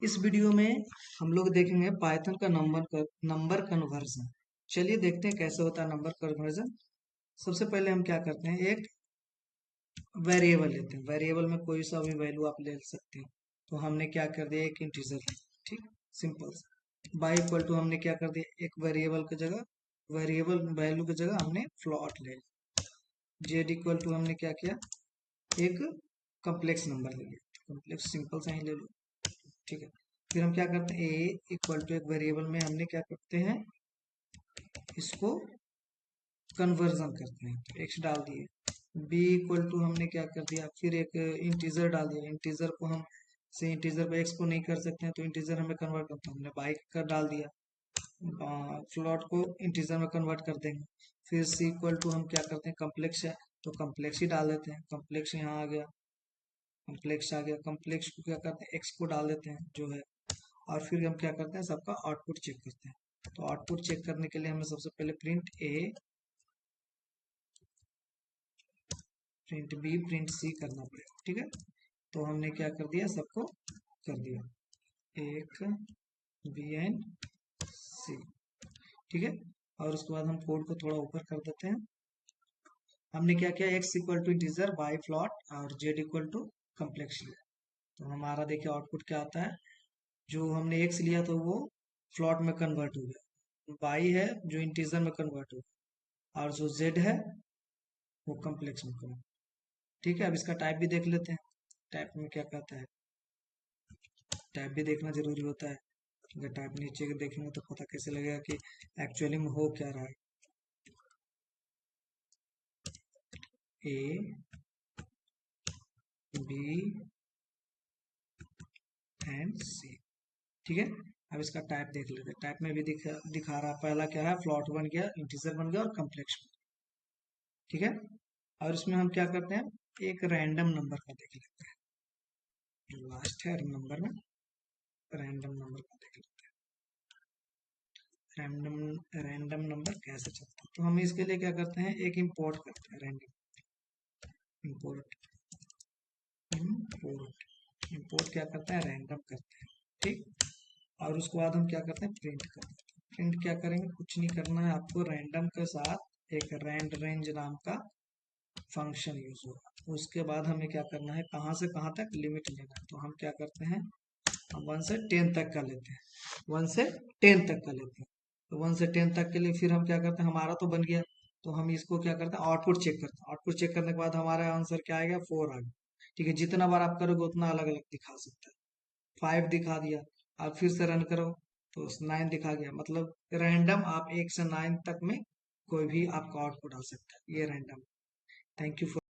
इस वीडियो में हम लोग देखेंगे पाइथन का नंबर कन्वर्जन। चलिए देखते हैं कैसे होता है नंबर कन्वर्जन। सबसे पहले हम क्या करते हैं, एक वेरिएबल लेते हैं। वेरिएबल में कोई सा भी वैल्यू आप ले सकते हैं। तो हमने क्या कर दिया, एक इंटीजर। ठीक, सिंपल। बाई इक्वल टू हमने क्या कर दिया, एक वेरिएबल की जगह, वेरिएबल वैल्यू की जगह हमने फ्लॉट ले लिया। जेड इक्वल टू हमने क्या किया, एक कॉम्प्लेक्स नंबर ले लिया। कॉम्प्लेक्स सिंपल सा ही ले लो। ठीक है, फिर हम क्या करते हैं, ए इक्वल टू एक वेरिएबल में हमने क्या करते हैं, इसको कन्वर्जन करते हैं। तो एक्स डाल दिए। बी इक्वल टू हमने क्या कर दिया, फिर एक इंटीजर डाल दिया। इंटीजर को हम से इंटीजर पे एक्स को नहीं कर सकते हैं, तो इंटीजर हमें कन्वर्ट करते हैं, हमने बाई का डाल दिया। फ्लोट को इंटीजर में कन्वर्ट कर देंगे। फिर सी इक्वल टू हम क्या करते हैं, कम्प्लेक्स है तो कम्प्लेक्स ही डाल देते हैं। कम्प्लेक्स यहाँ आ गया, कम्प्लेक्स आ गया। कम्प्लेक्स को क्या करते हैं, एक्स को डाल देते हैं जो है। और फिर हम क्या करते हैं, सबका आउटपुट चेक करते हैं। तो आउटपुट चेक करने के लिए हमें सबसे पहले प्रिंट ए, प्रिंट बी, प्रिंट सी करना पड़ेगा। ठीक है, तो हमने क्या कर दिया, सबको कर दिया, एक बी एंड सी। ठीक है, और उसके बाद हम कोड को थोड़ा ऊपर कर देते हैं। हमने क्या किया, X equal to integer, Y float और जेड इक्वल टू कम्प्लेक्स लिया। तो हमारा देखिए आउटपुट क्या आता है, जो हमने एक्स लिया तो वो फ्लॉट में कन्वर्ट हो गया, वाई है जो इंटीजर में कन्वर्ट हो गया, और जो जेड है वो कम्प्लेक्स में कन्वर्ट। ठीक है, अब इसका टाइप भी देख लेते हैं, टाइप में क्या कहता है। टाइप भी देखना जरूरी होता है। अगर टाइप नीचे के देखेंगे तो पता कैसे लगेगा कि एक्चुअली में हो क्या रहा है। ए बी एंड सी। ठीक है, अब इसका टाइप देख लेते हैं। टाइप में भी दिखा रहा है, पहला क्या है, फ्लॉट बन गया, इंटीजर बन गया और कम्प्लेक्स बन गया। ठीक है, और इसमें हम क्या करते हैं, एक रैंडम नंबर का देख लेते हैं। जो लास्ट है नंबर में, रैंडम नंबर का देख लेते हैं। रैंडम नंबर कैसे चलता है, तो हम इसके लिए क्या करते हैं, एक इंपोर्ट करते हैं, रैंडम इंपोर्ट। इंपोर्ट इंपोर्ट क्या करते हैं, रैंडम करते हैं। ठीक, और उसके बाद हम क्या करते हैं, प्रिंट करते हैं। प्रिंट क्या करेंगे, कुछ नहीं करना है आपको, रैंडम के साथ एक रैंड रेंज नाम का फंक्शन यूज होगा। उसके बाद हमें क्या करना है, कहाँ से कहाँ तक लिमिट लेना है। तो हम क्या करते हैं, हम 1 से 10 तक का लेते हैं। 1 से 10 तक का लेते हैं। तो 1 से 10 तक के लिए फिर हम क्या करते हैं, हमारा तो बन गया, तो हम इसको क्या करते हैं, आउटपुट चेक करते हैं। आउटपुट चेक करने के बाद हमारा आंसर क्या आएगा, 4 आ गया। ठीक है, जितना बार आप करोगे उतना अलग अलग दिखा सकता है। 5 दिखा दिया, आप फिर से रन करो तो 9 दिखा गया। मतलब रैंडम आप 1 से 9 तक में कोई भी आपका आउटपुट आ सकता है, ये रैंडम। Thank you for